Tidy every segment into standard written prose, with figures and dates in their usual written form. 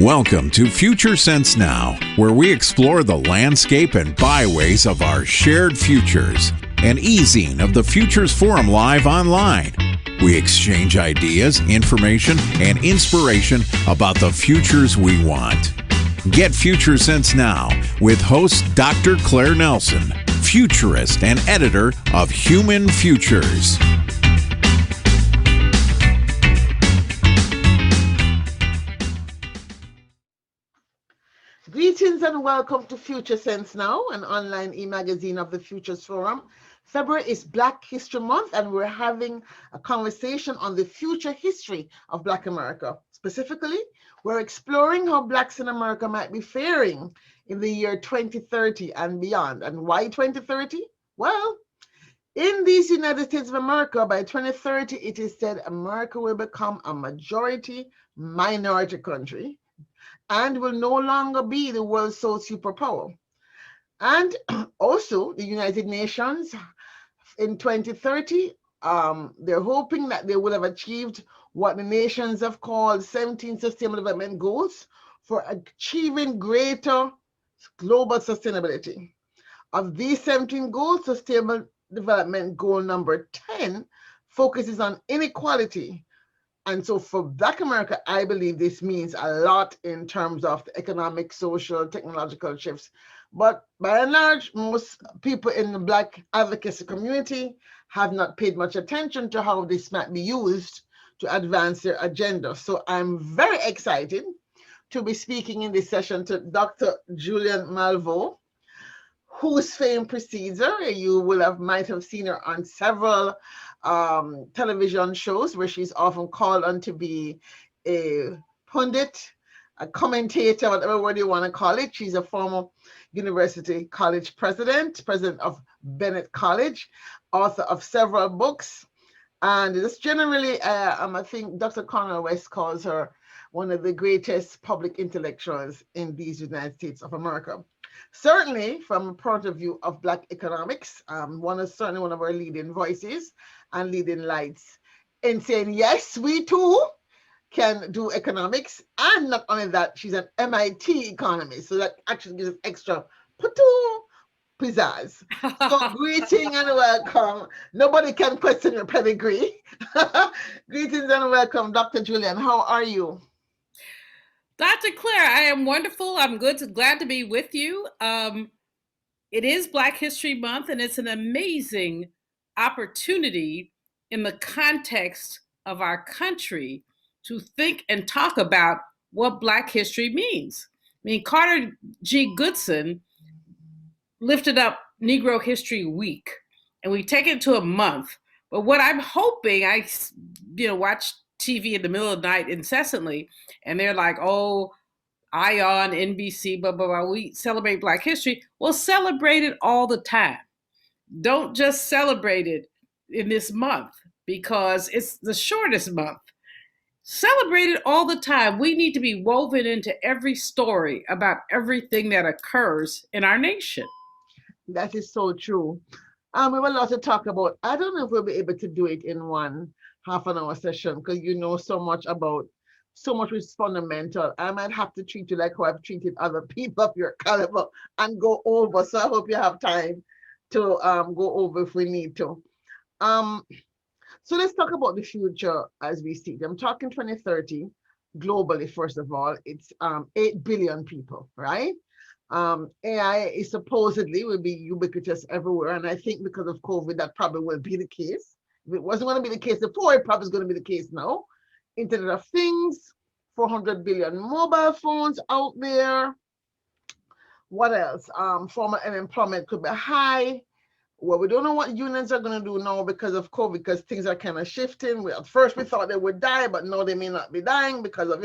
Welcome to Future Sense Now, where we explore the landscape and byways of our shared futures. An e-zine of the Futures Forum live online. We exchange ideas, information, and inspiration about the futures we want. Get Future Sense Now with host Dr.Claire Nelson, futurist and editor of Human Futures. Greetings and welcome to Future Sense Now, an online e-magazine of the Futures Forum. February is Black History Month, and we're having a conversation on the future history of Black America. Specifically, we're exploring how Blacks in America might be faring in the year 2030 and beyond. And why 2030? Well, in these United States of America, by 2030, it is said America will become a majority minority country and will no longer be the world's sole superpower. And also, the United Nations in 2030, they're hoping that they will have achieved what the nations have called 17 Sustainable Development Goals for achieving greater global sustainability. Of these 17 goals, Sustainable Development Goal number 10 focuses on inequality. And so for Black America, I believe this means a lot in terms of the economic, social, technological shifts. But by and large, most people in the Black advocacy community have not paid much attention to how this might be used to advance their agenda. So I'm very excited to be speaking in this session to Dr. Julian Malvo, whose fame precedes her. You might have seen her on several television shows where she's often called on to be a pundit, a commentator, whatever word you want to call it. She's a former University College president of Bennett College, author of several books. And just generally, I think Dr. Cornel West calls her one of the greatest public intellectuals in these United States of America. Certainly, from a point of view of Black economics, certainly one of our leading voices and leading lights in saying, yes, we too can do economics. And not only that, she's an MIT economist. So that actually gives us extra pizzazz. So greeting and welcome. Nobody can question your pedigree. Greetings and welcome, Dr. Julian. How are you? Dr. Claire, I am wonderful. I'm glad to be with you. It is Black History Month, and it's an amazing opportunity in the context of our country to think and talk about what Black history means. I mean, Carter G. Goodson lifted up Negro History Week, and we take it to a month. But what I'm hoping, I watch TV in the middle of the night incessantly, and they're like, oh, ION, NBC, blah, blah, blah. We celebrate Black history. Well, celebrate it all the time. Don't just celebrate it in this month because it's the shortest month. Celebrate it all the time. We need to be woven into every story about everything that occurs in our nation. That is so true. We have a lot to talk about. I don't know if we'll be able to do it in one half an hour session because you know so much which is fundamental. I might have to treat you like how I've treated other people of your caliber and go over. So I hope you have time to go over if we need to. So let's talk about the future as we see it. I'm talking 2030 globally. First of all, it's 8 billion people, right? AI is supposedly will be ubiquitous everywhere, and I think because of COVID, that probably will be the case. If it wasn't going to be the case before, it probably is going to be the case now. Internet of Things, 400 billion mobile phones out there. What else? Formal unemployment could be high. Well, we don't know what unions are going to do now because of COVID, because things are kind of shifting. At first, we thought they would die, but now they may not be dying because of,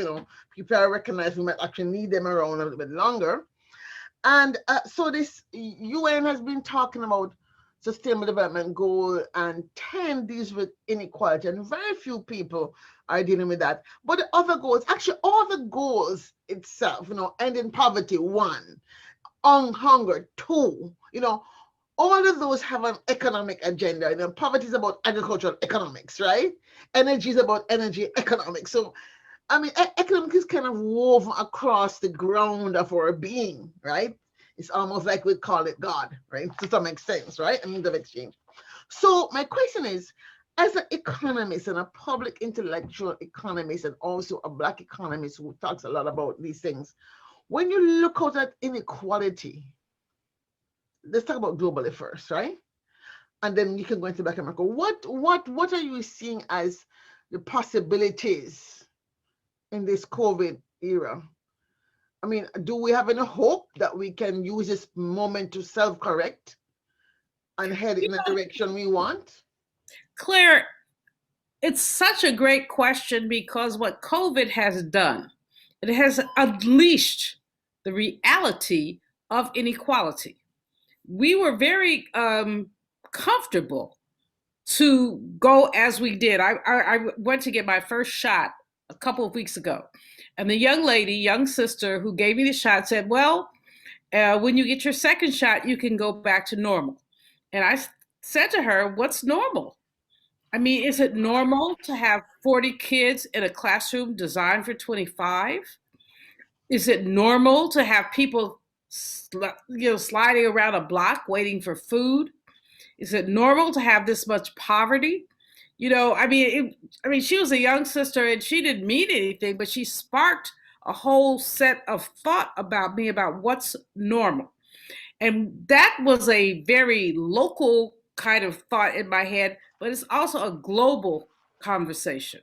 people are recognizing we might actually need them around a little bit longer. And so this UN has been talking about Sustainable Development Goal, and 10 deals with inequality, and very few people are dealing with that. But the other goals, actually all the goals itself, ending poverty, 1, on hunger, 2, all of those have an economic agenda. Poverty is about agricultural economics, right? Energy is about energy economics. So I mean, economics is kind of woven across the ground of our being, right? It's almost like we call it God, right? To some extent, right? A means of exchange. So my question is, as an economist and a public intellectual economist and also a Black economist who talks a lot about these things, when you look out at inequality, let's talk about globally first, right? And then you can go into Black America. What are you seeing as the possibilities in this COVID era? I mean, do we have any hope that we can use this moment to self-correct and head in the direction we want? Claire, it's such a great question because what COVID has done, it has unleashed the reality of inequality. We were very comfortable to go as we did. I went to get my first shot a couple of weeks ago. And the young sister who gave me the shot said, well, when you get your second shot, you can go back to normal. And I said to her, what's normal? I mean, is it normal to have 40 kids in a classroom designed for 25? Is it normal to have people sliding around a block waiting for food? Is it normal to have this much poverty? She was a young sister and she didn't mean anything, but she sparked a whole set of thought about me about what's normal. And that was a very local kind of thought in my head, but it's also a global conversation.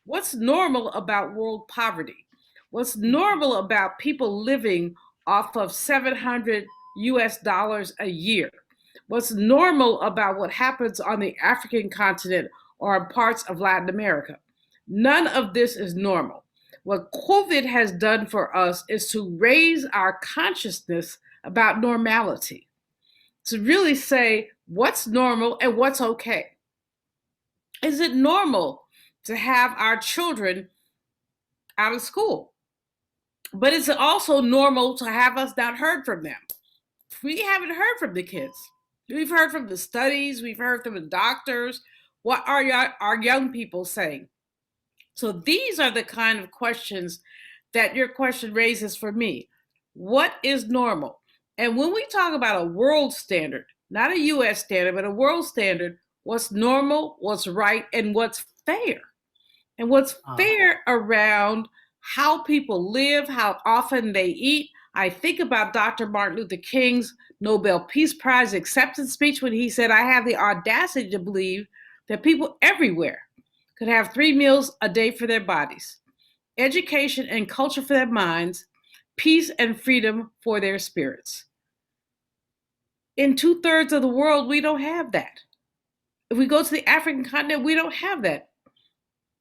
What's normal about world poverty? What's normal about people living off of 700 US dollars a year? What's normal about what happens on the African continent or in parts of Latin America? None of this is normal. What COVID has done for us is to raise our consciousness about normality, to really say what's normal and what's okay. Is it normal to have our children out of school? But is it also normal to have us not heard from them? We haven't heard from the kids. We've heard from the studies, we've heard from the doctors. What are our young people saying? So these are the kind of questions that your question raises for me. What is normal? And when we talk about a world standard, not a US standard, but a world standard, what's normal, what's right, and what's fair? And what's fair around how people live, how often they eat. I think about Dr. Martin Luther King's Nobel Peace Prize acceptance speech when he said, I have the audacity to believe that people everywhere could have 3 meals a day for their bodies, education and culture for their minds, peace and freedom for their spirits. In 2/3 of the world, we don't have that. If we go to the African continent, we don't have that.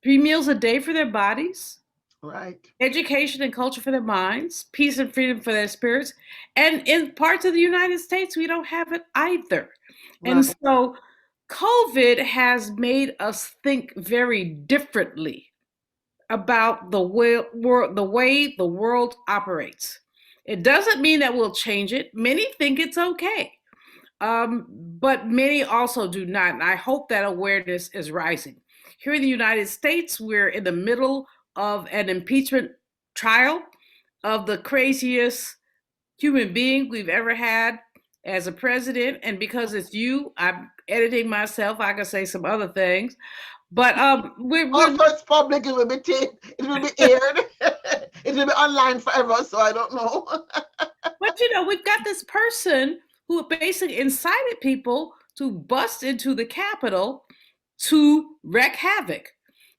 3 meals a day for their bodies, right? Education and culture for their minds, peace and freedom for their spirits. And in parts of the United States, we don't have it either. Right. And so COVID has made us think very differently about the way the world operates. It doesn't mean that we'll change it. Many think it's okay, but many also do not. And I hope that awareness is rising. Here in the United States, we're in the middle of an impeachment trial of the craziest human being we've ever had as a president. And because it's you, I'm editing myself. I can say some other things. But it's public. It will be taped. It will be aired. It will be online forever. So I don't know. But we've got this person who basically incited people to bust into the Capitol to wreak havoc,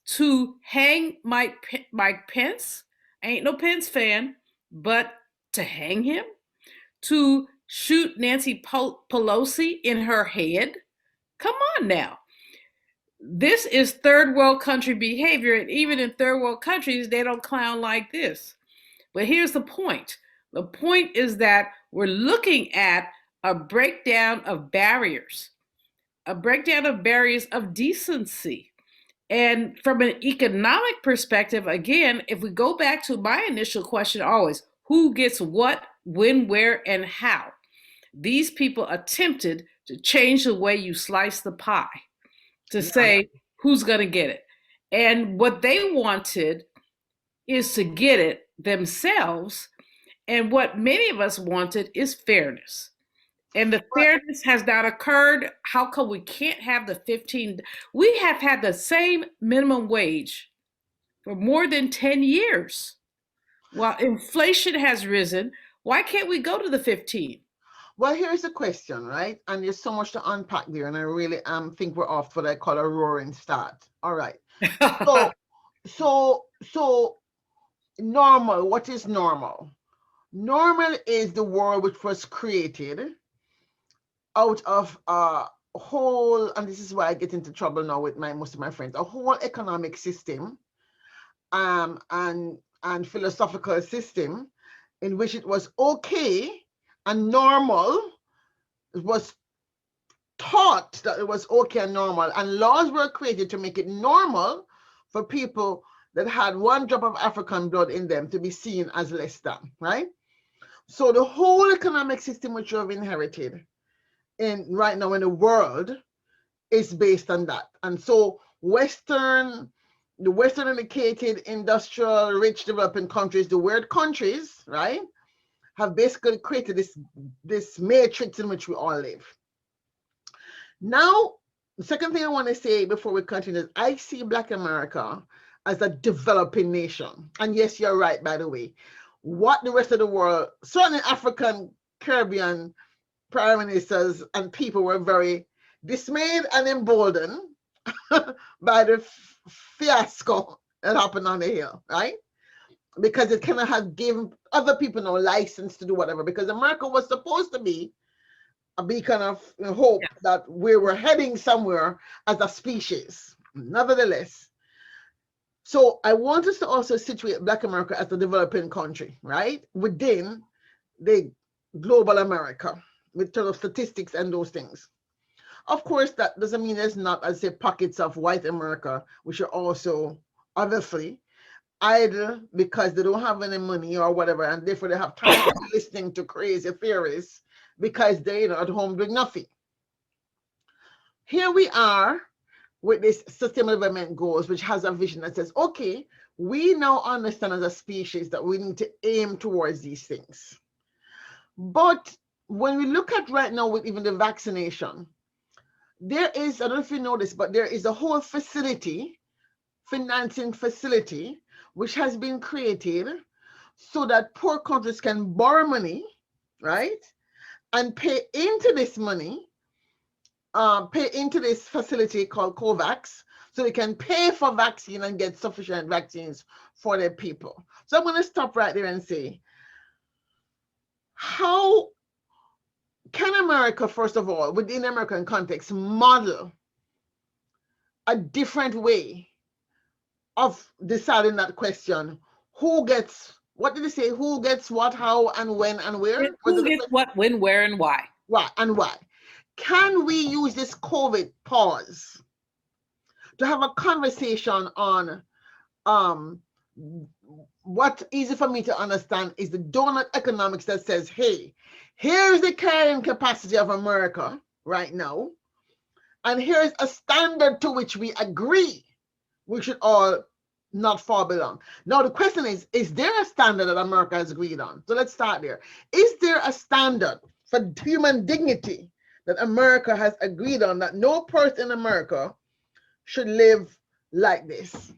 to hang Mike Pence. I ain't no Pence fan, but to hang him, to shoot Nancy Pelosi in her head. Come on now. This is third world country behavior, and even in third world countries, they don't clown like this. But here's the point. The point is that we're looking at a breakdown of barriers, of decency. And from an economic perspective, again, if we go back to my initial question always, who gets what, when, where, and how? These people attempted to change the way you slice the pie, to say who's going to get it. And what they wanted is to get it themselves. And what many of us wanted is fairness. And the fairness has not occurred. How come we can't have the 15? We have had the same minimum wage for more than 10 years. While inflation has risen, why can't we go to the 15? Well, here's the question, right? And there's so much to unpack there, and I really think we're off to what I call a roaring start. All right. So normal. What is normal? Normal is the world which was created out of a whole, and this is why I get into trouble now with most of my friends, a whole economic system, and philosophical system in which it was okay and normal. It was taught that it was okay and normal, and laws were created to make it normal for people that had one drop of African blood in them to be seen as less than, right? So the whole economic system which you have inherited right now in the world is based on that. And so the Western educated, industrial, rich, developing countries, the world countries, right, have basically created this matrix in which we all live. Now, the second thing I want to say before we continue is I see Black America as a developing nation. And yes, you're right, by the way. What the rest of the world, certainly African, Caribbean prime ministers and people were very dismayed and emboldened by the fiasco that happened on the Hill, right? Because it kind of had given other people no license to do whatever, because America was supposed to be a beacon of hope that we were heading somewhere as a species. Nevertheless, so I want us to also situate Black America as a developing country, right? Within the global America, with terms of statistics and those things. Of course, that doesn't mean there's not, as say, pockets of white America, which are also obviously idle because they don't have any money or whatever, and therefore they have time listening to crazy theories because they're at home doing nothing. Here we are with this Sustainable Development Goals, which has a vision that says, okay, we now understand as a species that we need to aim towards these things. But when we look at right now with even the vaccination, there is, I don't know if you know this, but there is a whole facility, financing facility, which has been created so that poor countries can borrow money, right? And pay into this money, pay into this facility called COVAX, so they can pay for vaccine and get sufficient vaccines for their people. So I'm going to stop right there and say, how can America, first of all, within the American context, model a different way of deciding that question? Who gets, what did they say? Who gets what, how, and when, and where? Who gets what, when, where, and why? Why, and why? Can we use this COVID pause to have a conversation on what easy for me to understand is the donut economics that says, hey, here's the carrying capacity of America right now, and here's a standard to which we agree we should all not fall below. Now the question is there a standard that America has agreed on? So let's start there. Is there a standard for human dignity that America has agreed on, that no person in America should live like this?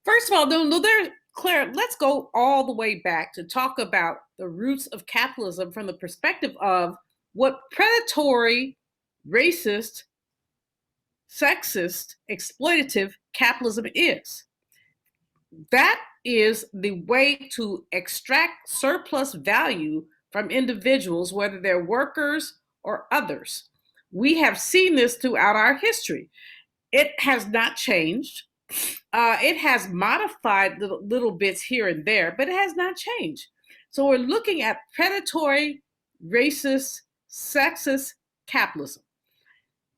First of all, Claire, let's go all the way back to talk about the roots of capitalism from the perspective of what predatory, racist, sexist, exploitative capitalism is. That is the way to extract surplus value from individuals, whether they're workers or others. We have seen this throughout our history. It has not changed. It has modified little bits here and there, but it has not changed. So we're looking at predatory, racist, sexist capitalism.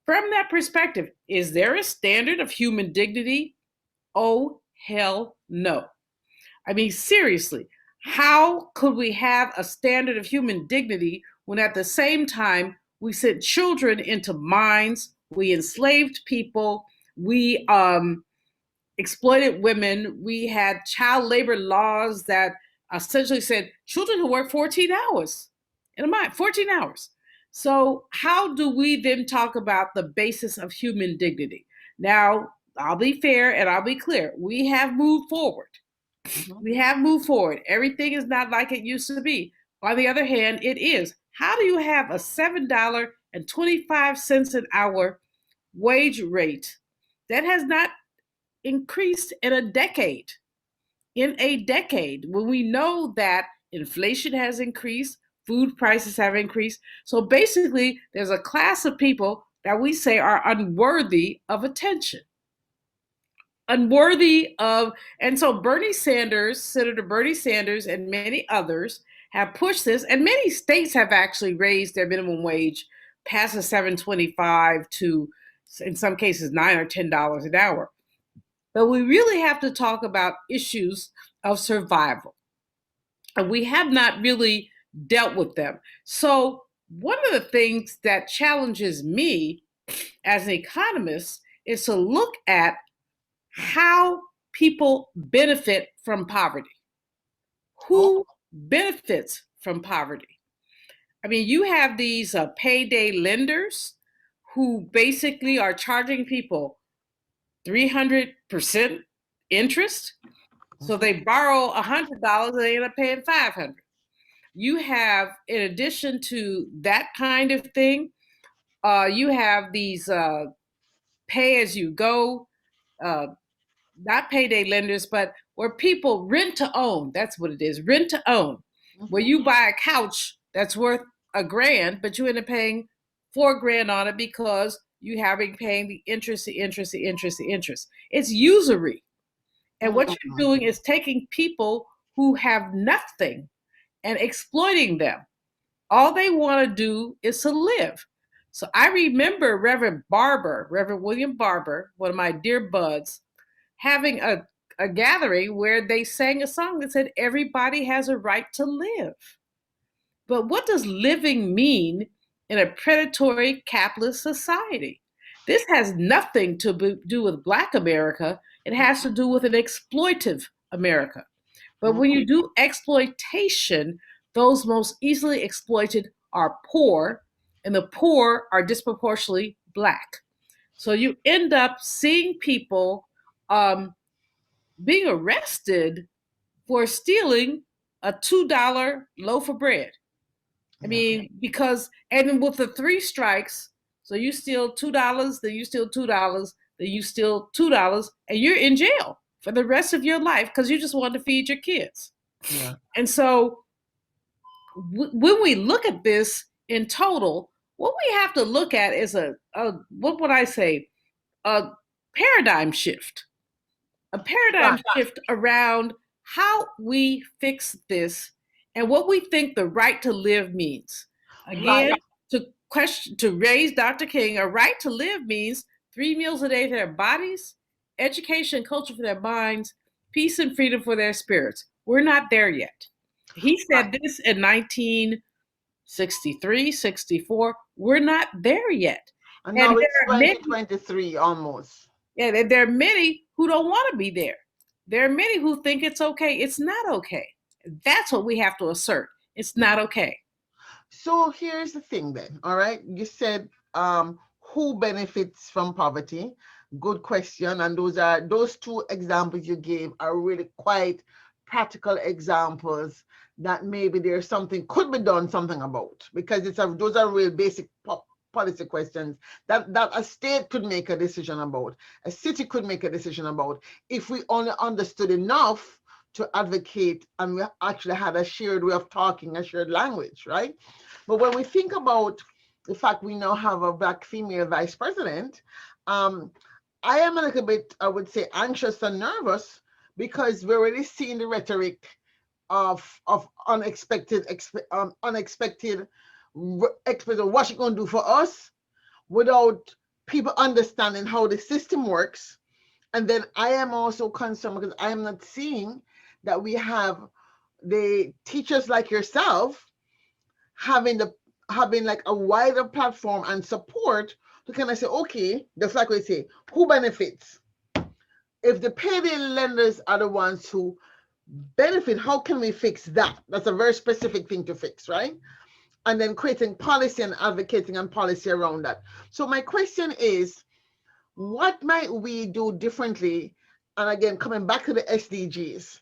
From that perspective, is there a standard of human dignity? Oh, hell no. I mean, seriously, how could we have a standard of human dignity when at the same time we sent children into mines, we enslaved people, we exploited women. We had child labor laws that essentially said children who work 14 hours in a month, 14 hours. So how do we then talk about the basis of human dignity? Now, I'll be fair and I'll be clear. We have moved forward. We have moved forward. Everything is not like it used to be. On the other hand, it is. How do you have a $7.25 an hour wage rate that has not increased in a decade? In a decade, when we know that inflation has increased, food prices have increased. So basically, there's a class of people that we say are unworthy of attention. Unworthy of, and so Bernie Sanders, Senator Bernie Sanders, and many others have pushed this, and many states have actually raised their minimum wage past the $7.25 to, in some cases, $9 or $10 an hour. But we really have to talk about issues of survival. And we have not really dealt with them. So one of the things that challenges me as an economist is to look at how people benefit from poverty. Who benefits from poverty? I mean, you have these payday lenders who basically are charging people 300% interest. So they borrow $100 and they end up paying $500. You have, in addition to that kind of thing, you have these pay-as-you-go, not payday lenders, but where people rent to own. That's what it is, rent to own. Where you buy a couch that's worth $1,000, but you end up paying $4,000 on it because you have been paying the interest. It's usury. And what you're doing is taking people who have nothing and exploiting them. All they want to do is to live. So I remember Reverend William Barber, one of my dear buds, having a gathering where they sang a song that said, everybody has a right to live. But what does living mean in a predatory capitalist society? This has nothing to do with Black America. It has to do with an exploitive America. But when you do exploitation, those most easily exploited are poor, and the poor are disproportionately Black. So you end up seeing people being arrested for stealing a $2 loaf of bread. I mean, because, and with the 3 strikes, so you steal $2, then you steal $2, then you steal $2, and you're in jail for the rest of your life because you just want to feed your kids. Yeah. And so when we look at this in total, what we have to look at is what would I say, a paradigm shift. A paradigm shift around how we fix this and what we think the right to live means. Again, to raise Dr. King, a right to live means 3 meals a day for their bodies, education and culture for their minds, peace and freedom for their spirits. We're not there yet. He said this in 1963, 64. We're not there yet. And now it's 2023 almost. Yeah, there are many who don't want to be there. There are many who think it's okay. It's not okay. That's what we have to assert. It's not okay. So here's the thing then, all right? You said who benefits from poverty? Good question. And those 2 examples you gave are really quite practical examples that maybe there's something could be done something about, because those are real basic policy questions that a state could make a decision about, a city could make a decision about, if we only understood enough to advocate and we actually had a shared way of talking, a shared language, right? But when we think about the fact we now have a Black female vice president, I am a little bit, I would say, anxious and nervous because we're already seeing the rhetoric of unexpected what she gonna do for us without people understanding how the system works. And then I am also concerned because I am not seeing that we have the teachers like yourself having like a wider platform and support to kind of say, okay, just like we say, who benefits? if the payday lenders are the ones who benefit, how can we fix that? That's a very specific thing to fix, right? And then creating policy and advocating on policy around that. So my question is, what might we do differently? And again, coming back to the SDGs,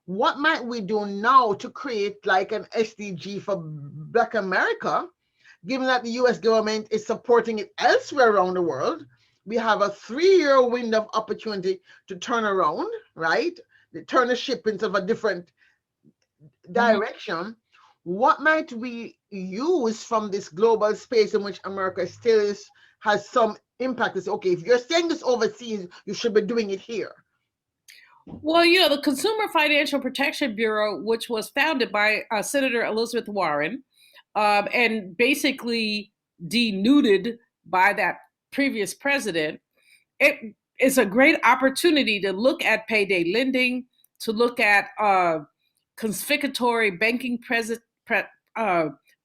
what might we do now to create like an SDG for Black America, given that the US government is supporting it elsewhere around the world? We have a 3-year window of opportunity to turn around, right? To turn the ship into a different direction. What might we use from this global space in which America still has some impact? To say, okay, if you're saying this overseas, you should be doing it here. Well, the Consumer Financial Protection Bureau, which was founded by Senator Elizabeth Warren, and basically denuded by that previous president, it is a great opportunity to look at payday lending, to look at confiscatory banking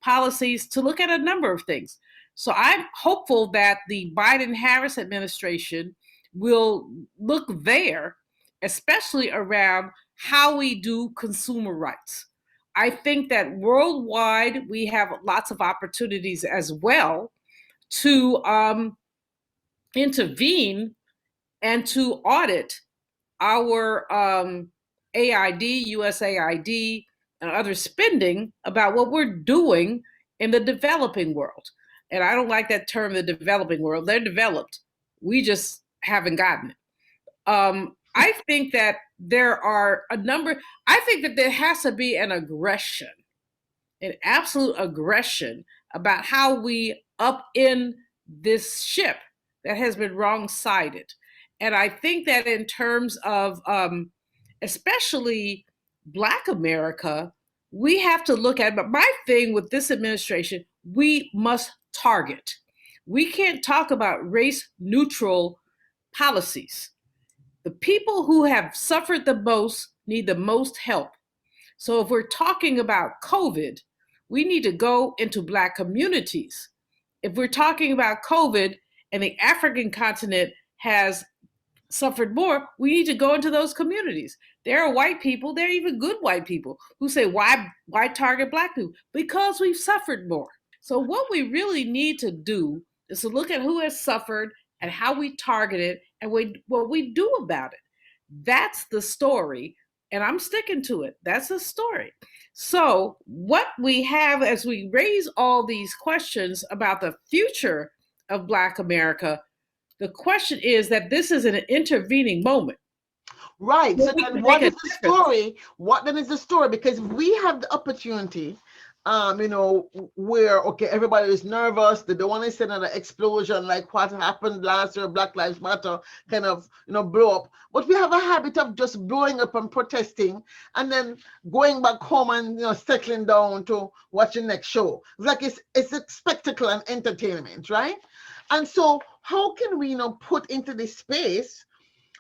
policies, to look at a number of things. So I'm hopeful that the Biden-Harris administration will look there, especially around how we do consumer rights. I think that worldwide we have lots of opportunities as well to intervene and to audit our AID, USAID, and other spending about what we're doing in the developing world. And I don't like that term, the developing world. They're developed. We just haven't gotten it. I think that there are I think that there has to be an aggression, an absolute aggression about how we upend this ship that has been wrong-sided. And I think that in terms of especially Black America, we have to look at, but my thing with this administration, we must target. We can't talk about race-neutral policies. The people who have suffered the most need the most help. So if we're talking about COVID, we need to go into Black communities. If we're talking about COVID and the African continent has suffered more, we need to go into those communities. There are white people, there are even good white people who say, why target Black people? Because we've suffered more. So what we really need to do is to look at who has suffered and how we target it and what we do about it. That's the story, and I'm sticking to it. That's the story. So what we have as we raise all these questions about the future of Black America, the question is that this is an intervening moment. Right. So then what is the story? What then is the story? Because we have the opportunity, where, okay, everybody is nervous. They don't want to send an explosion like what happened last year, Black Lives Matter kind of, blow up. But we have a habit of just blowing up and protesting and then going back home and, settling down to watch the next show. It's like it's a spectacle and entertainment, right? And so how can we, put into this space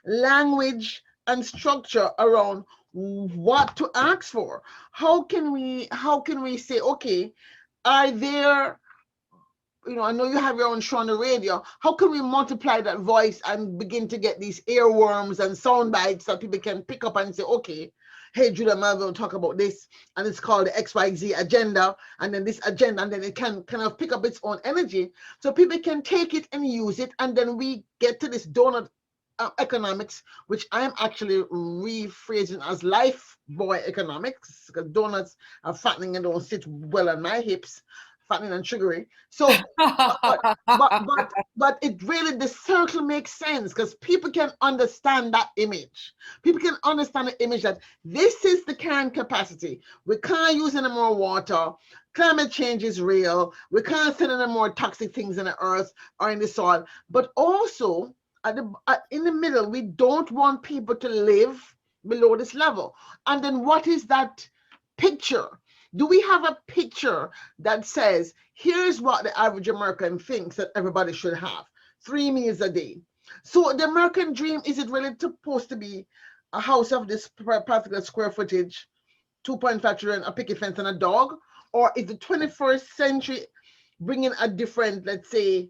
language and structure around what to ask for? How can we say, okay, are there, I know you have your own show on the radio. How can we multiply that voice and begin to get these earworms and sound bites that people can pick up and say, okay, hey, Julian Malvo will talk about this, and it's called the XYZ agenda, and then this agenda, and then it can kind of pick up its own energy, so people can take it and use it, and then we get to this donut economics, which I'm actually rephrasing as life boy economics, because donuts are fattening and don't sit well on my hips, fattening and sugary. So, but it really, the circle makes sense because people can understand that image. People can understand the image that this is the current capacity. We can't use any more water. Climate change is real. We can't send any more toxic things in the earth or in the soil. But also, in the middle, we don't want people to live below this level. And then what is that picture? Do we have a picture that says, here's what the average American thinks that everybody should have? 3 meals a day. So the American dream, is it really supposed to be a house of this particular square footage, 2.5 children, a picket fence, and a dog? Or is the 21st century bringing a different, let's say,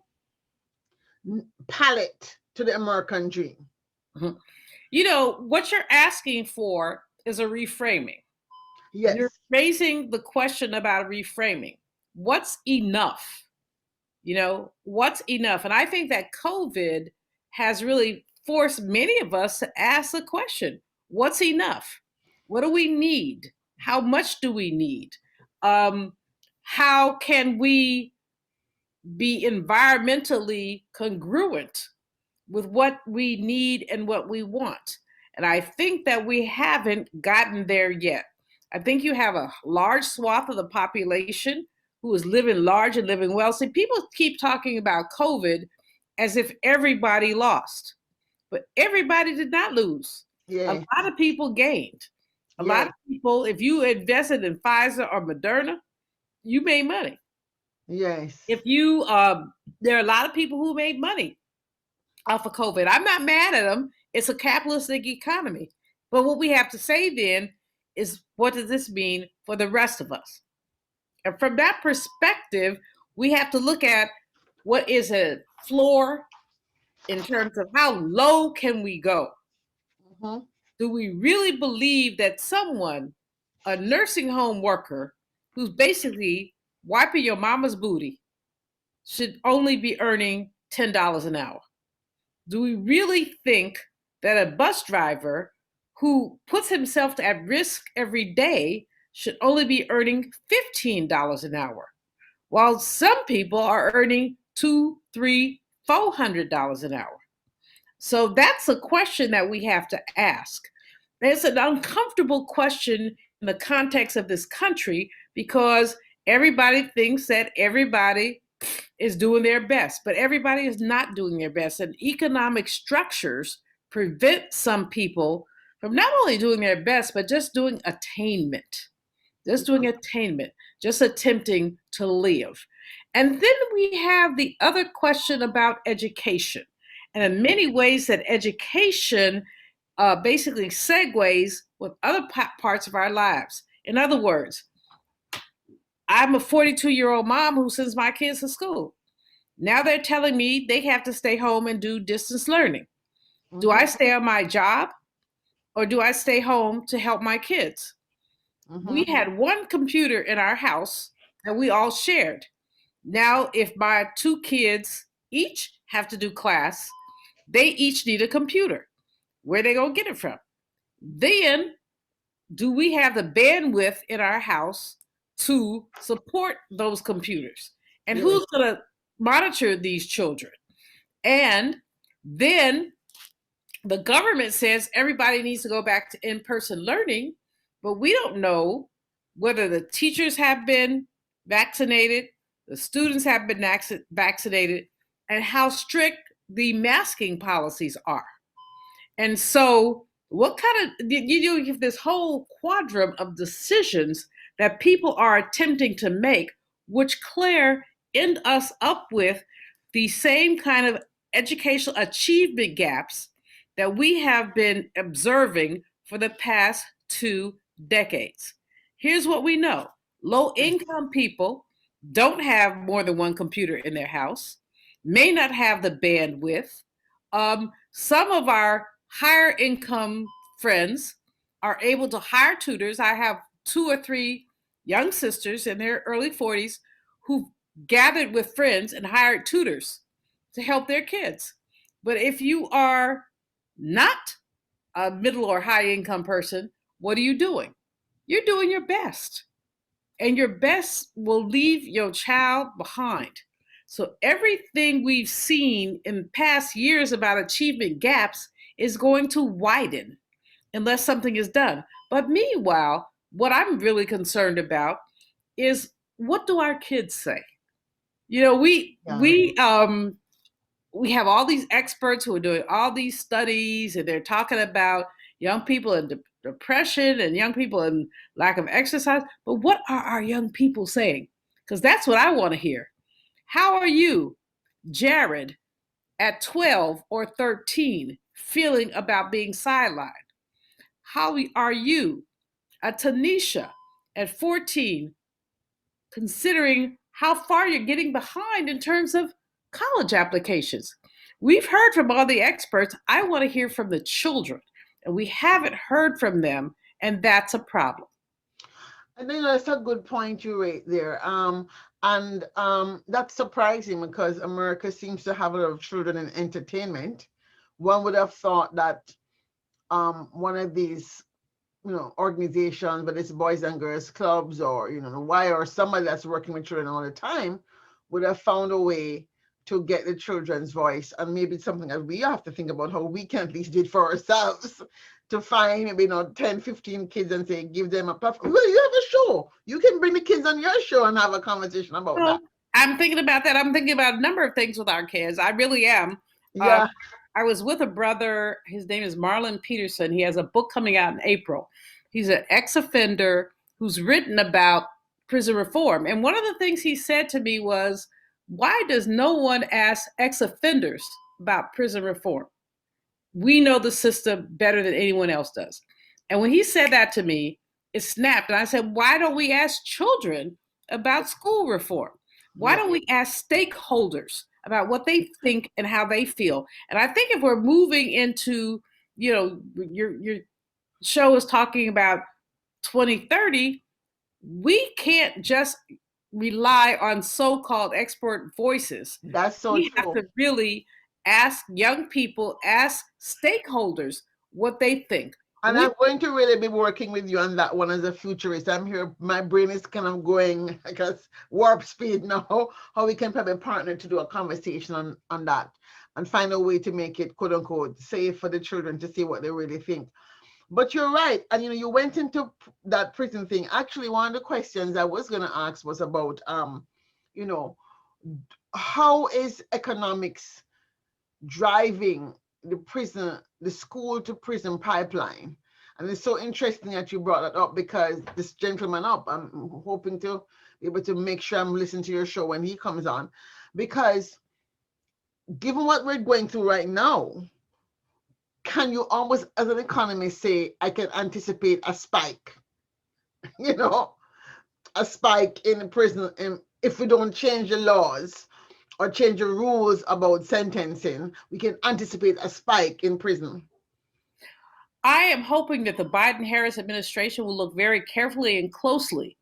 palette to the American dream? Mhm. You know, what you're asking for is a reframing. You're Yes. raising the question about reframing. What's enough? You know, what's enough? And I think that COVID has really forced many of us to ask the question, what's enough? What do we need? How much do we need? Um, how can we be environmentally congruent with what we need and what we want? And I think that we haven't gotten there yet. I think you have a large swath of the population who is living large and living well. See, people keep talking about COVID as if everybody lost, but everybody did not lose. A Yes. lot of people gained. A lot Yes. of people, if you invested in Pfizer or Moderna, you made money. Yes. If you, there are a lot of people who made money off of COVID. I'm not mad at them. It's a capitalistic economy. But what we have to say then is, what does this mean for the rest of us? And from that perspective, we have to look at what is a floor in terms of how low can we go? Mm-hmm. Do we really believe that someone, a nursing home worker, who's basically wiping your mama's booty, should only be earning $10 an hour? Do we really think that a bus driver who puts himself at risk every day should only be earning $15 an hour, while some people are earning $200, $300, $400 an hour? So that's a question that we have to ask. It's an uncomfortable question in the context of this country because everybody thinks that everybody is doing their best, but everybody is not doing their best. And economic structures prevent some people from not only doing their best, but just doing attainment, just attempting to live. And then we have the other question about education. And in many ways, that education basically segues with other parts of our lives. In other words, I'm a 42-year-old mom who sends my kids to school. Now they're telling me they have to stay home and do distance learning. Do Mm-hmm. I stay on my job or do I stay home to help my kids? We Mm-hmm. had one computer in our house that we all shared. Now, if my two kids each have to do class, they each need a computer. Where they gonna get it from? Then, do we have the bandwidth in our house to support those computers? And Yes. who's gonna monitor these children? And then the government says everybody needs to go back to in-person learning, but we don't know whether the teachers have been vaccinated, the students have been vaccinated, and how strict the masking policies are. And so, what kind of you have this whole quadrum of decisions that people are attempting to make, which Claire end us up with the same kind of educational achievement gaps that we have been observing for the past 2 decades. Here's what we know: low income people don't have more than one computer in their house, may not have the bandwidth. Some of our higher income friends are able to hire tutors. I have 2 or 3 young sisters in their early 40s who gathered with friends and hired tutors to help their kids. But if you are not a middle or high income person, what are you doing? You're doing your best, and your best will leave your child behind. So everything we've seen in past years about achievement gaps is going to widen unless something is done. But meanwhile, what I'm really concerned about is, what do our kids say? You know, Yeah. we have all these experts who are doing all these studies, and they're talking about young people in depression and young people in lack of exercise. But what are our young people saying? Because that's what I want to hear. How are you, Jared, at 12 or 13, feeling about being sidelined? How are you, Tanisha, at 14, considering how far you're getting behind in terms of college applications? We've heard from all the experts. I want to hear from the children, and we haven't heard from them, and that's a problem. I think that's a good point you raised there. And that's surprising because America seems to have a lot of children in entertainment. One would have thought that one of these, organizations, but it's boys and girls clubs or the Y or somebody that's working with children all the time, would have found a way to get the children's voice. And maybe it's something that we have to think about how we can at least do it for ourselves to find maybe 10, 15 kids and say, give them a platform. Well, you have a show. You can bring the kids on your show and have a conversation about that. I'm thinking about that. I'm thinking about a number of things with our kids. I really am. Yeah. I was with a brother. His name is Marlon Peterson. He has a book coming out in April. He's an ex-offender who's written about prison reform. And one of the things he said to me was, why does no one ask ex-offenders about prison reform? We know the system better than anyone else does. And when he said that to me, it snapped. And I said, why don't we ask children about school reform? Why don't we ask stakeholders about what they think and how they feel? And I think if we're moving into, your show is talking about 2030, we can't just rely on so-called expert voices. That's so we true. have to really ask young people, ask stakeholders what they think. And I'm going to really be working with you on that one as a futurist. I'm here, my brain is kind of going, I guess, warp speed now, how we can probably partner to do a conversation on that and find a way to make it, quote unquote, safe for the children to see what they really think. But you're right. And, you went into that prison thing. Actually, one of the questions I was going to ask was about, how is economics driving the school to prison pipeline? And it's so interesting that you brought that up because this gentleman I'm hoping to be able to make sure I'm listening to your show when he comes on, because given what we're going through right now, can you almost, as an economist, say, I can anticipate a spike, a spike in the prison if we don't change the laws or change the rules about sentencing, we can anticipate a spike in prison? I am hoping that the Biden-Harris administration will look very carefully and closely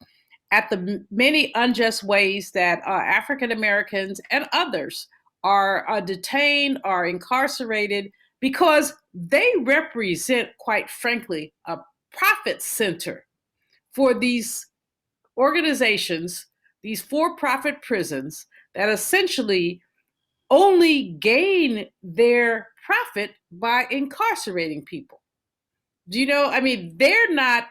at the many unjust ways that African Americans and others are detained, are incarcerated, because they represent, quite frankly, a profit center for these organizations, these for-profit prisons that essentially only gain their profit by incarcerating people. They're not,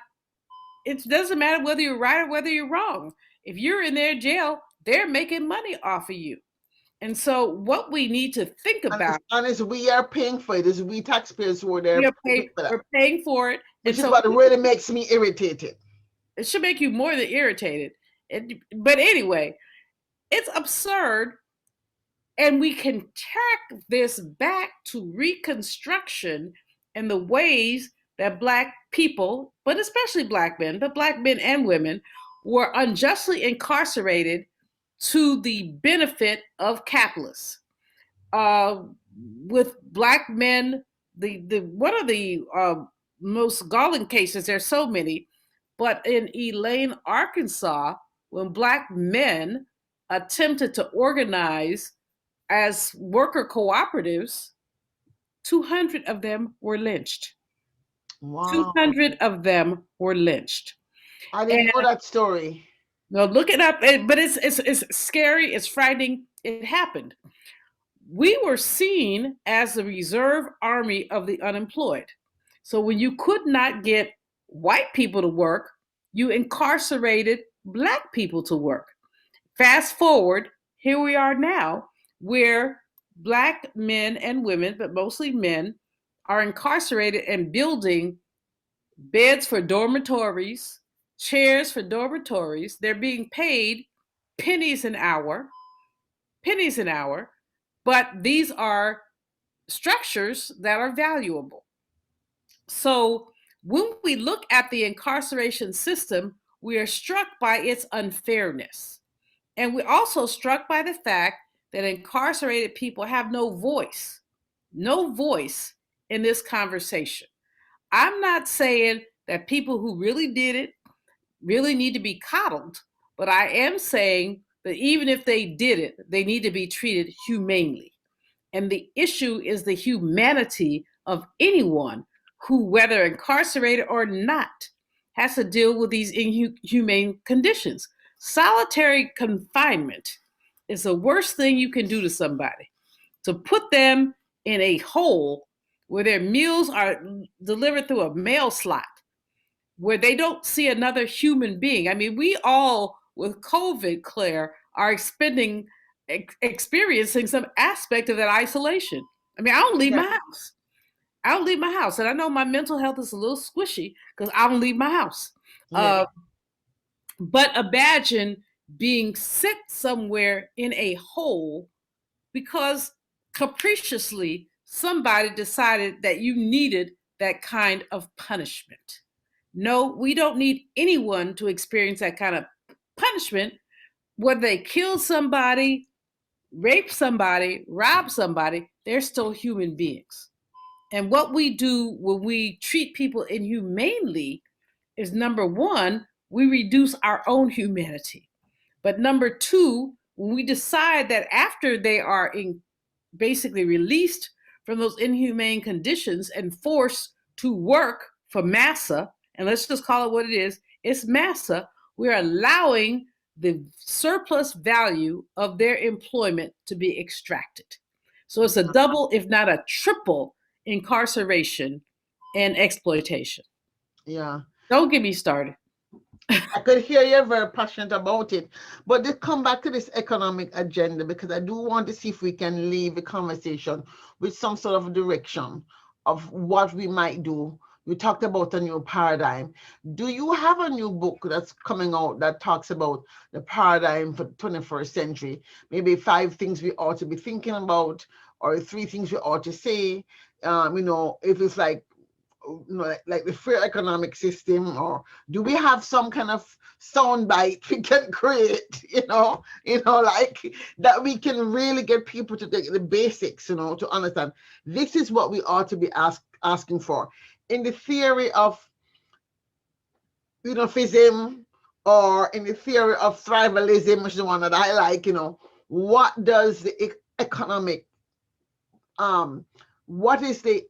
it doesn't matter whether you're right or whether you're wrong. If you're in their jail, they're making money off of you. And so what we need to think about... And we are paying for it. It's we taxpayers who are there. We're paying for it. Which is what really makes me irritated. It should make you more than irritated. But anyway, it's absurd. And we can track this back to Reconstruction and the ways that Black people, but especially Black men, but Black men and women, were unjustly incarcerated to the benefit of capitalists. With Black men, the one of the most galling cases, there's so many, but in Elaine, Arkansas, when Black men attempted to organize as worker cooperatives, 200 of them were lynched. Wow. 200 of them were lynched. I didn't know that story. No, look it up. But it's scary. It's frightening. It happened. We were seen as the reserve army of the unemployed. So when you could not get white people to work, you incarcerated Black people to work. Fast forward, here we are now, where Black men and women, but mostly men, are incarcerated and building beds for dormitories, chairs for dormitories. They're being paid pennies an hour, but these are structures that are valuable. So when we look at the incarceration system, we are struck by its unfairness. And we're also struck by the fact that incarcerated people have no voice. no voice in this conversation. I'm not saying that people who really did it really need to be coddled, but I am saying that even if they did it, they need to be treated humanely. And the issue is the humanity of anyone who, whether incarcerated or not, has to deal with these inhumane conditions. Solitary confinement is the worst thing you can do to somebody. To put them in a hole where their meals are delivered through a mail slot, where they don't see another human being. I mean, we all, with COVID, Claire, are experiencing some aspect of that isolation. I mean, I don't leave my house. I don't leave my house. And I know my mental health is a little squishy because I don't leave my house. But imagine being sick somewhere in a hole because capriciously somebody decided that you needed that kind of punishment. No, we don't need anyone to experience that kind of punishment, whether they kill somebody, rape somebody, rob somebody, they're still human beings. And what we do when we treat people inhumanely is, number one, we reduce our own humanity. But number two, when we decide that after they are basically released from those inhumane conditions and forced to work for massa, and let's just call it what it is, it's massa, we're allowing the surplus value of their employment to be extracted. So it's a double, if not a triple, incarceration and exploitation. Yeah. Don't get me started. I could hear you're very passionate about it, but let's come back to this economic agenda, because I do want to see if we can leave the conversation with some sort of direction of what we might do. You talked about a new paradigm. Do you have a new book that's coming out that talks about the paradigm for the 21st century? Maybe 5 things we ought to be thinking about, or 3 things we ought to say. If it's like the fair economic system, or do we have some kind of sound bite we can create, like that we can really get people to take the basics, to understand this is what we ought to be asking for in the theory of Unifism, or in the theory of thrivalism, which is the one that I like. What does the economic what is the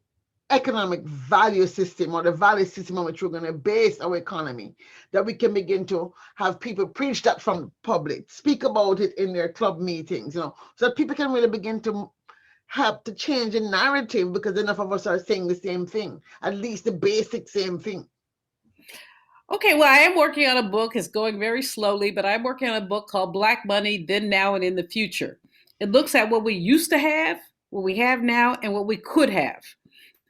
economic value system, or the value system on which we're going to base our economy, that we can begin to have people preach that from the public, speak about it in their club meetings, so that people can really begin to have to change the narrative, because enough of us are saying the same thing, at least the basic same thing. Okay, well, I am working on a book. It's going very slowly, but I'm working on a book called Black Money, Then, Now, and in the Future. It looks at what we used to have, what we have now, and what we could have.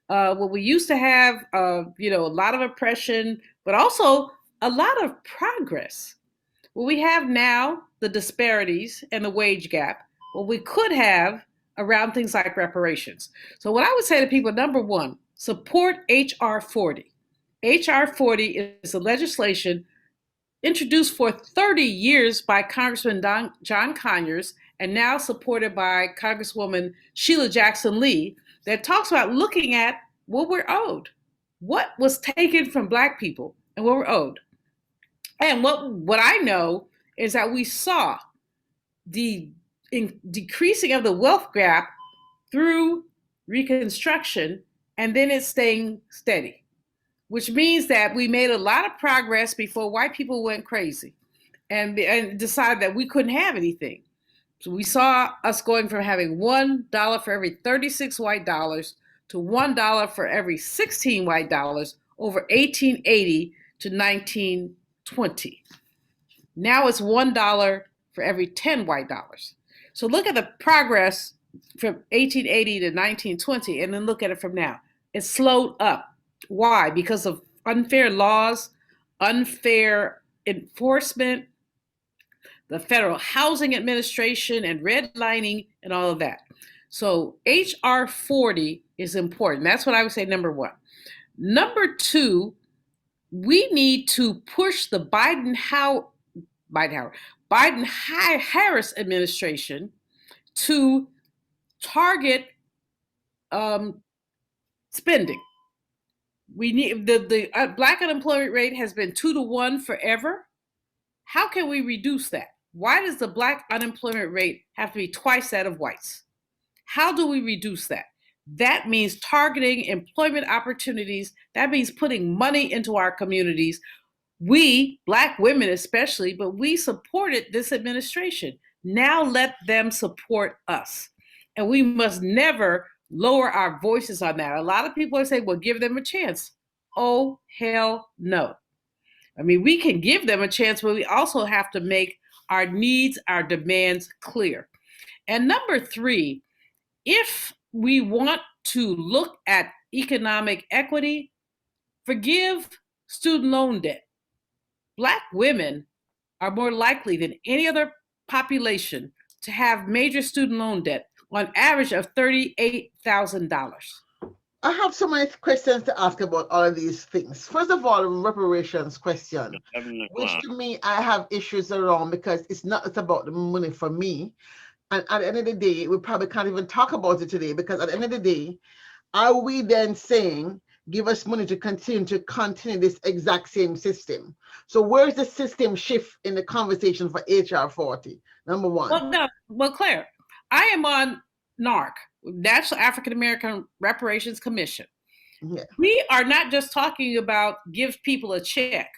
What we used to have, a lot of oppression, but also a lot of progress. What we have now, the disparities and the wage gap. What we could have around things like reparations. So what I would say to people, number one, support H.R. 40. H.R. 40 is a legislation introduced for 30 years by Congressman John Conyers, and now supported by Congresswoman Sheila Jackson Lee, that talks about looking at what we're owed, what was taken from Black people and what we're owed. And what I know is that we saw the decreasing of the wealth gap through Reconstruction, and then it's staying steady, which means that we made a lot of progress before white people went crazy and decided that we couldn't have anything. So we saw us going from having $1 for every 36 white dollars to $1 for every 16 white dollars over 1880 to 1920. Now it's $1 for every 10 white dollars. So look at the progress from 1880 to 1920, and then look at it from now. It's slowed up. Why? Because of unfair laws, unfair enforcement, the Federal Housing Administration, and redlining, and all of that. So H.R. 40 is important. That's what I would say, number one. Number two, we need to push the Biden-Harris administration to target spending. We need the Black unemployment rate has been 2 to 1 forever. How can we reduce that? Why does the Black unemployment rate have to be twice that of whites? How do we reduce that? That means targeting employment opportunities. That means putting money into our communities. We, Black women especially, but we supported this administration. Now let them support us. And we must never lower our voices on that. A lot of people are saying, well, give them a chance. Oh, hell no. I mean, we can give them a chance, but we also have to make our needs, our demands clear. And number 3, if we want to look at economic equity, forgive student loan debt. Black women are more likely than any other population to have major student loan debt, on average of $38,000. I have so many questions to ask about all of these things. First of all, reparations question, which to me, I have issues around because it's about the money for me. And at the end of the day, we probably can't even talk about it today, because at the end of the day, are we then saying, give us money to continue this exact same system? So where's the system shift in the conversation for HR 40? Number 1. Well, Claire, I am on NARC, National African American Reparations Commission. Yeah. We are not just talking about give people a check.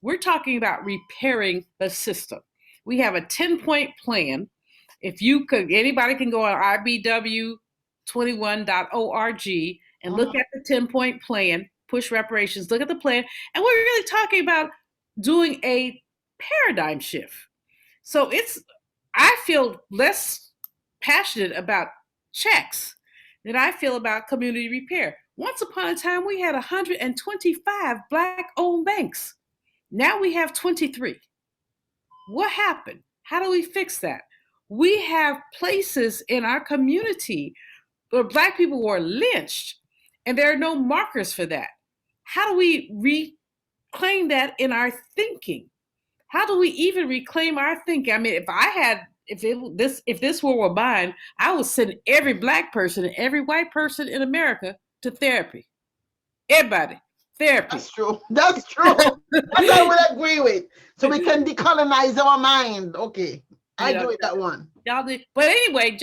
We're talking about repairing the system. We have a 10-point plan. If anybody can go on ibw21.org and look at the 10-point plan, push reparations, look at the plan. And we're really talking about doing a paradigm shift. So I feel less passionate about checks than I feel about community repair. Once upon a time, we had 125 Black-owned banks. Now we have 23. What happened? How do we fix that? We have places in our community where Black people were lynched, and there are no markers for that. How do we reclaim that in our thinking? How do we even reclaim our thinking? I mean, if this were mine, I would send every Black person and every white person in America to therapy. Everybody, therapy. That's true. That's true. That I would agree with. So we can decolonize our mind. Okay. I do it that one. Y'all do. But anyway,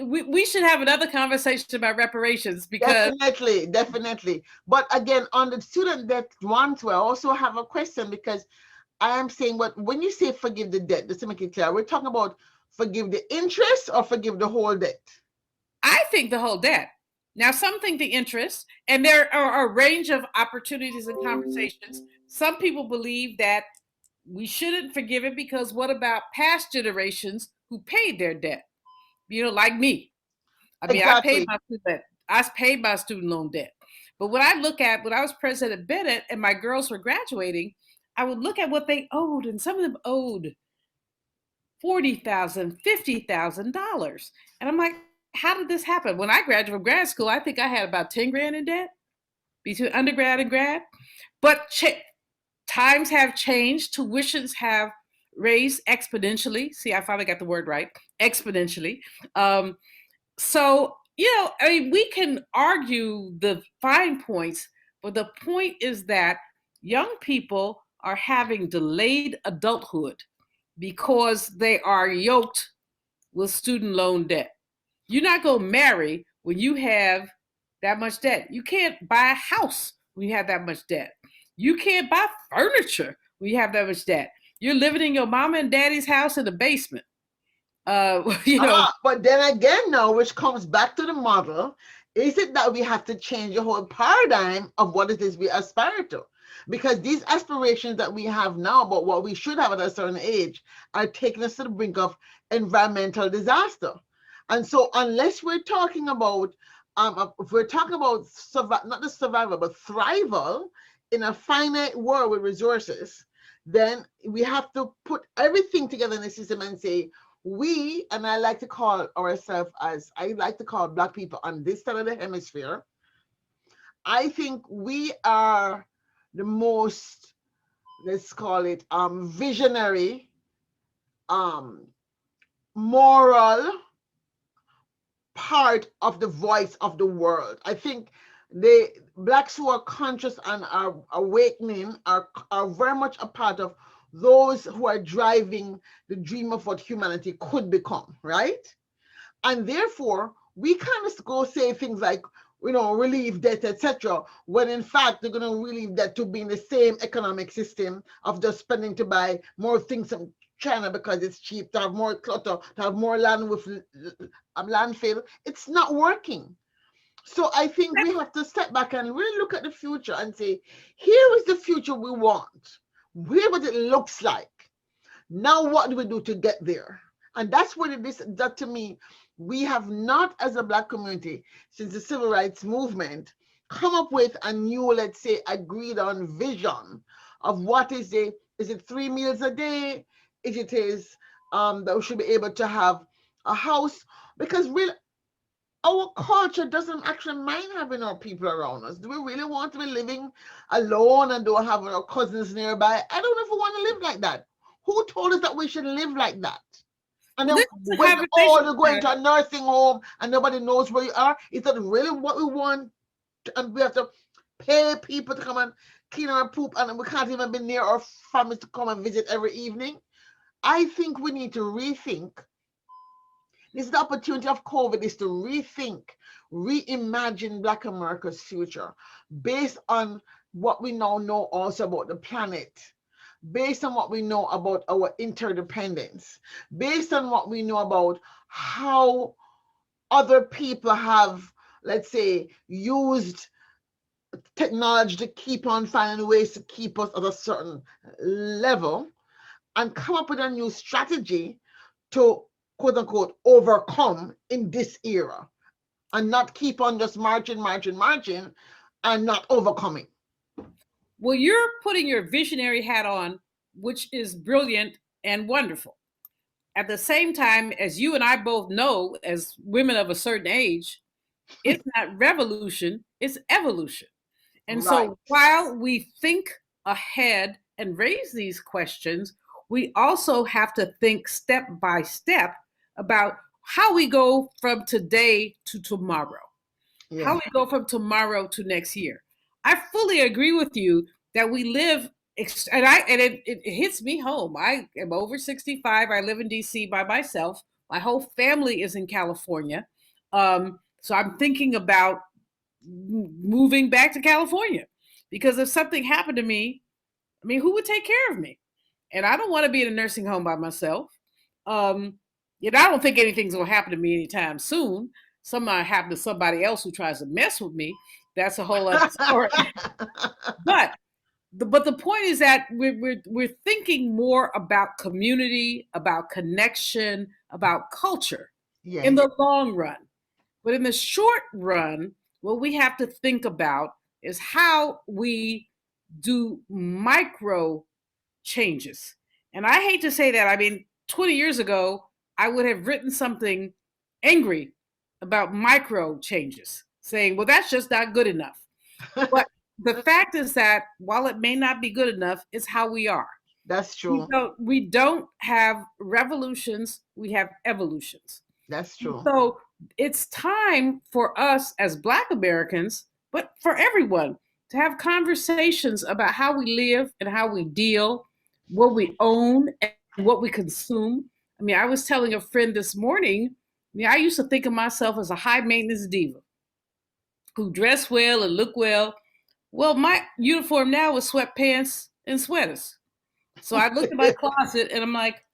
we should have another conversation about reparations, because definitely. But again, on the student debt one too, I also have a question, because I am saying, when you say forgive the debt, just to make it clear, we're talking about forgive the interest or forgive the whole debt? I think the whole debt. Now, some think the interest, and there are a range of opportunities and conversations. Some people believe that we shouldn't forgive it because what about past generations who paid their debt? Like me. I mean, exactly. I paid my student loan debt. But when I was president at Bennett and my girls were graduating, I would look at what they owed, and some of them owed $40,000, $50,000. And I'm like, how did this happen? When I graduated from grad school, I think I had about 10 grand in debt between undergrad and grad. But times have changed. Tuitions have raised exponentially. See, I finally got the word right, exponentially. So, I mean, we can argue the fine points, but the point is that young people are having delayed adulthood because they are yoked with student loan debt. You're not going to marry when you have that much debt. You can't buy a house when you have that much debt. You can't buy furniture when you have that much debt. You're living in your mama and daddy's house in the basement. But then again, now, which comes back to the model, is it that we have to change the whole paradigm of what it is we aspire to? Because these aspirations that we have now, but what we should have at a certain age, are taking us to the brink of environmental disaster. And so unless we're talking about, if we're talking about not just survival, but thrival in a finite world with resources, then we have to put everything together in the system and say, and I like to call ourselves I like to call Black people on this side of the hemisphere, I think we are the most, let's call it, visionary, moral, part of the voice of the world. I think the blacks who are conscious and are awakening are very much a part of those who are driving the dream of what humanity could become, right? And therefore, we can't just go say things like, relieve debt, etc., when in fact they're going to relieve debt to be in the same economic system of just spending to buy more things from China because it's cheap, to have more clutter, to have more land with landfill. It's not working. So I think we have to step back and really look at the future and say, here is the future we want. Here what it looks like. Now what do we do to get there? And that's what it is. That to me, we have not, as a Black community, since the civil rights movement, come up with a new, let's say, agreed on vision of what is it 3 meals a day? It is that we should be able to have a house, because our culture doesn't actually mind having our people around us. Do we really want to be living alone and don't have our cousins nearby? I don't know if we want to live like that. Who told us that we should live like that? And then when you go into a nursing home and nobody knows where you are, is that really what we want? And we have to pay people to come and clean our poop, and we can't even be near our families to come and visit every evening. I think we need to rethink. This is the opportunity of COVID, is to rethink, reimagine Black America's future based on what we now know also about the planet, based on what we know about our interdependence, based on what we know about how other people have, let's say, used technology to keep on finding ways to keep us at a certain level, and come up with a new strategy to, quote unquote, overcome in this era, and not keep on just marching and not overcoming. Well, you're putting your visionary hat on, which is brilliant and wonderful. At the same time, as you and I both know, as women of a certain age, it's not revolution, it's evolution. And so while we think ahead and raise these questions, we also have to think step by step about how we go from today to tomorrow, how we go from tomorrow to next year. I fully agree with you that we live, and it hits me home. I am over 65. I live in DC by myself. My whole family is in California. So I'm thinking about moving back to California, because if something happened to me, I mean, who would take care of me? And I don't want to be in a nursing home by myself. I don't think anything's going to happen to me anytime soon. Something might happen to somebody else who tries to mess with me. That's a whole other story. But the point is that we're thinking more about community, about connection, about culture in the long run. But in the short run, what we have to think about is how we do micro changes. And I hate to say that. I mean, 20 years ago, I would have written something angry about micro changes, saying, well, that's just not good enough. But the fact is that while it may not be good enough, it's how we are. That's true. We don't have revolutions, we have evolutions. That's true. So it's time for us as Black Americans, but for everyone, to have conversations about how we live and how we deal, what we own and what we consume. I mean, I was telling a friend this morning, I used to think of myself as a high maintenance diva who dressed well and looked well. Well, my uniform now is sweatpants and sweaters. So I looked at my closet and I'm like,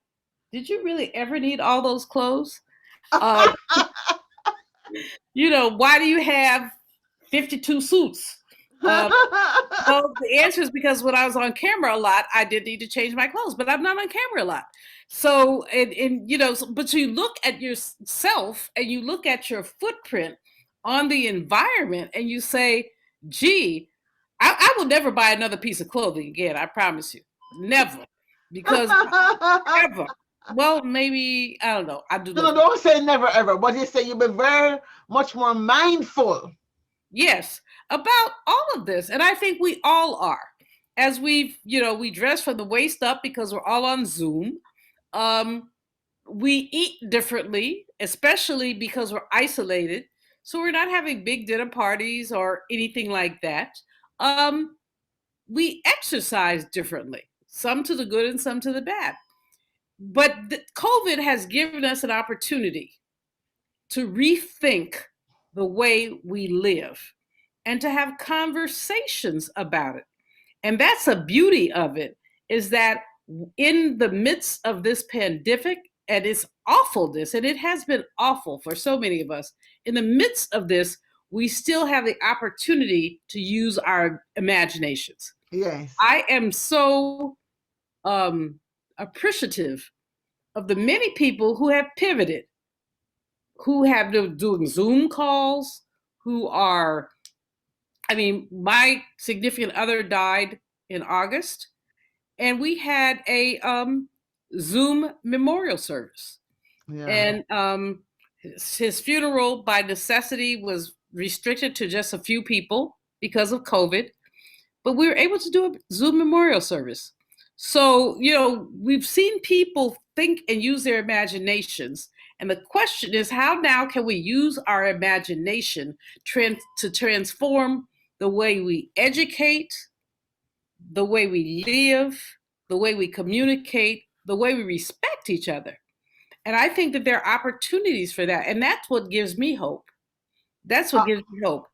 did you really ever need all those clothes? Why do you have 52 suits? Well, the answer is because when I was on camera a lot, I did need to change my clothes, but I'm not on camera a lot. So, but you look at yourself and you look at your footprint on the environment and you say, gee, I will never buy another piece of clothing again. I promise you. Never. Because ever. Well, maybe, I don't know. No, don't say never ever, but you say you'll be very much more mindful. Yes, about all of this. And I think we all are. As we dress from the waist up because we're all on Zoom. We eat differently especially because we're isolated. So we're not having big dinner parties or anything like that. We exercise differently, some to the good and some to the bad. But COVID has given us an opportunity to rethink the way we live and to have conversations about it. And that's the beauty of it, is that in the midst of this pandemic and its awfulness, and it has been awful for so many of us, in the midst of this, we still have the opportunity to use our imaginations. Yes. I am so appreciative of the many people who have pivoted, who have been doing Zoom calls, who are, I mean, my significant other died in August, and we had a Zoom memorial service. Yeah. And his funeral, by necessity, was restricted to just a few people because of COVID, but we were able to do a Zoom memorial service. So, you know, we've seen people think and use their imaginations. And the question is, how now can we use our imagination to transform the way we educate, the way we live, the way we communicate, the way we respect each other? And I think that there are opportunities for that. And that's what gives me hope. That's what gives me hope.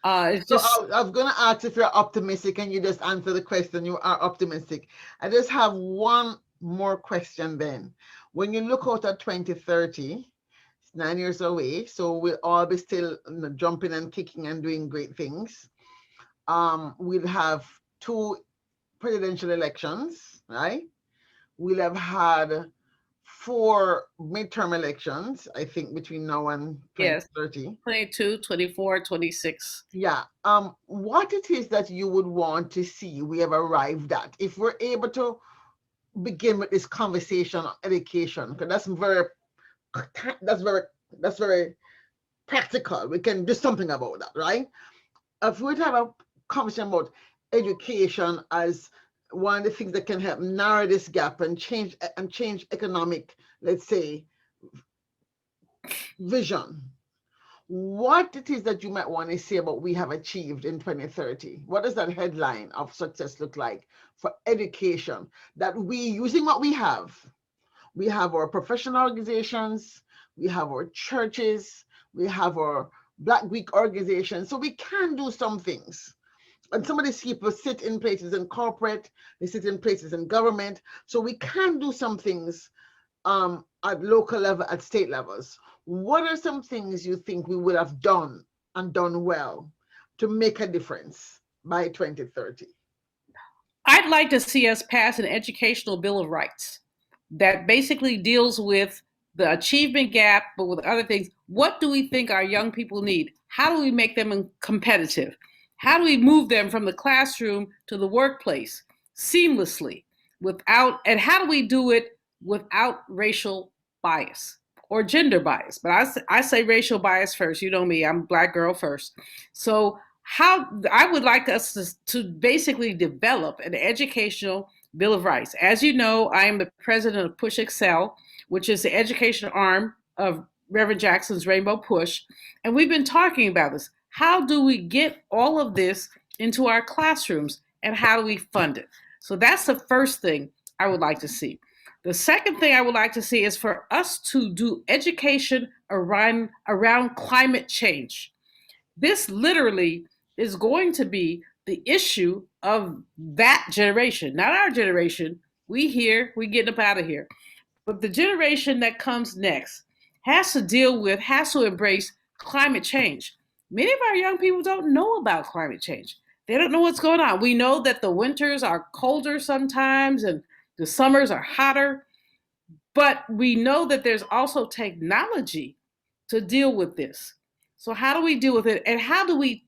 It's just. So I was going to ask if you're optimistic, and you just answer the question. You are optimistic. I just have one more question then. When you look out at 2030, it's 9 years away, so we'll all be still jumping and kicking and doing great things. We'll have 2 presidential elections, right? We'll have had 4 midterm elections, I think, between now and 2030. Yes, 22, 24, 26. Yeah. What it is that you would want to see we have arrived at, if we're able to begin with this conversation on education, because that's very practical. We can do something about that, right? If we were to have a conversation about education as one of the things that can help narrow this gap and change economic, let's say, vision, what it is that you might want to say about we have achieved in 2030? What does that headline of success look like for education? That we, using what we have our professional organizations, we have our churches, we have our Black Greek organizations, so we can do some things. And some of these people sit in places in corporate, they sit in places in government, so we can do some things at local level, at state levels. What are some things you think we would have done and done well to make a difference by 2030? I'd like to see us pass an educational Bill of Rights that basically deals with the achievement gap, but with other things. What do we think our young people need? How do we make them competitive? How do we move them from the classroom to the workplace seamlessly and how do we do it without racial bias or gender bias? But I say racial bias first. You know me, I'm a Black girl first. So I would like us to basically develop an educational Bill of Rights. As you know, I am the president of Push Excel, which is the education arm of Reverend Jackson's Rainbow Push. And we've been talking about this. How do we get all of this into our classrooms, and how do we fund it? So that's the first thing I would like to see. The second thing I would like to see is for us to do education around climate change. This literally is going to be the issue of that generation, not our generation. We getting up out of here. But the generation that comes next has to embrace climate change. Many of our young people don't know about climate change. They don't know what's going on. We know that the winters are colder sometimes and the summers are hotter, but we know that there's also technology to deal with this. So how do we deal with it? And how do we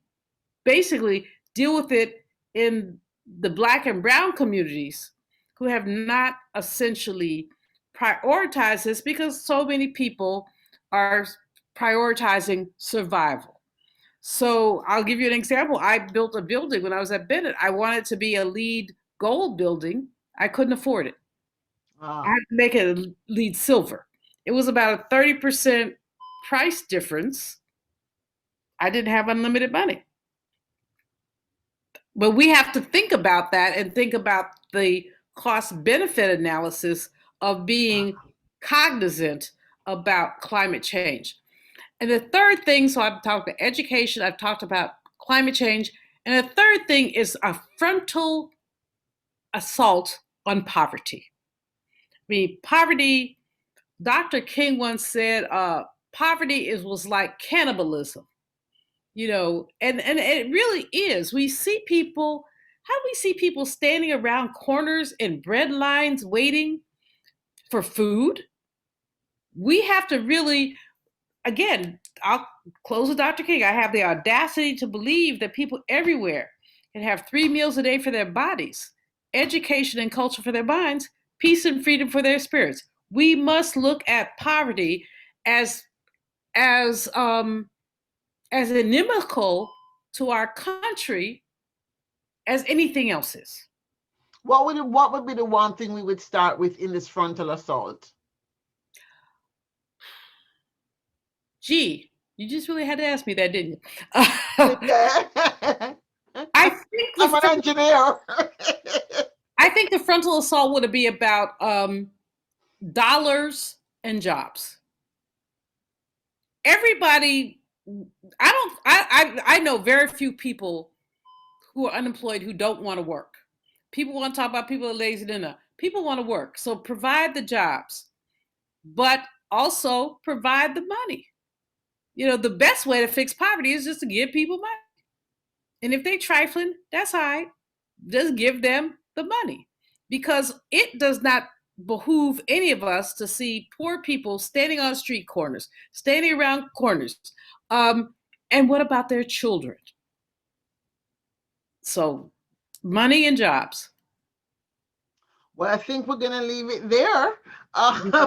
basically deal with it in the Black and Brown communities who have not essentially prioritized this, because so many people are prioritizing survival? So I'll give you an example. I built a building when I was at Bennett. I wanted to be a LEED gold building. I couldn't afford it. I had to make it a LEED silver. it was about a 30% price difference. I didn't have unlimited money. But we have to think about that and think about the cost-benefit analysis of being cognizant about climate change. And the third thing, so I've talked about education, I've talked about climate change, and the third thing is a frontal assault on poverty. I mean, poverty, Dr. King once said, poverty was like cannibalism, and it really is. We see people, how do we see people standing around corners in bread lines waiting for food? We have to really, again, I'll close with Dr. King. I have the audacity to believe that people everywhere can have 3 meals a day for their bodies, education and culture for their minds, peace and freedom for their spirits. We must look at poverty as inimical to our country as anything else is. What would be the one thing we would start with in this frontal assault? Gee, you just really had to ask me that, didn't you? I think I'm an engineer. I think the frontal assault would be about dollars and jobs. Everybody, I know very few people who are unemployed who don't want to work. People want to talk about people are lazy enough. People want to work. So provide the jobs, but also provide the money. The best way to fix poverty is just to give people money. And if they're trifling, that's all right. Just give them the money, because it does not behoove any of us to see poor people standing on street corners, standing around corners. And what about their children? So money and jobs. Well, I think we're going to leave it there.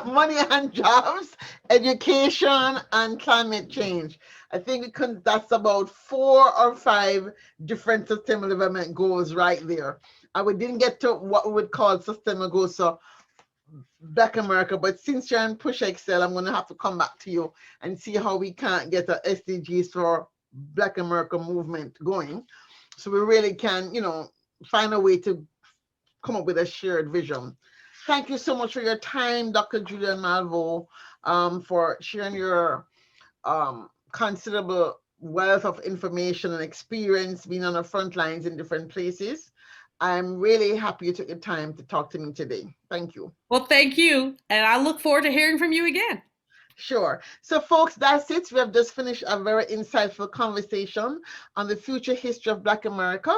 Money and jobs, education, and climate change. I think that's about 4 or 5 different sustainable development goals right there. We didn't get to what we would call sustainable goals, so Black America, but since you're in Push Excel, I'm going to have to come back to you and see how we can't get a SDGs for Black America movement going. So we really can, find a way to come up with a shared vision. Thank you so much for your time, Dr. Julian Malvo, for sharing your considerable wealth of information and experience being on the front lines in different places. I'm really happy you took the time to talk to me today. Thank you. Well, thank you. And I look forward to hearing from you again. Sure. So folks, that's it. We have just finished a very insightful conversation on the future history of Black America.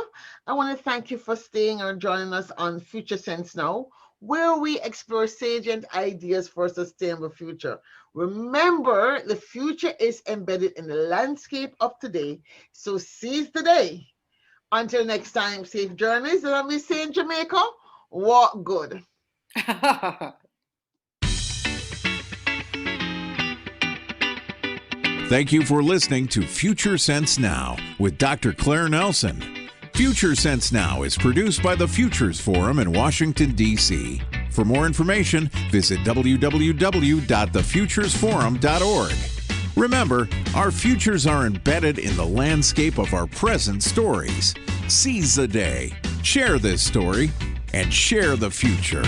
I want to thank you for staying or joining us on Future Sense Now, where we explore salient ideas for a sustainable future. Remember, the future is embedded in the landscape of today, so seize the day. Until next time, safe journeys. And as we say in Jamaica, walk good. Thank you for listening to Future Sense Now with Dr. Claire Nelson. Future Sense Now is produced by the Futures Forum in Washington, D.C. For more information, visit www.thefuturesforum.org. Remember, our futures are embedded in the landscape of our present stories. Seize the day, share this story, and share the future.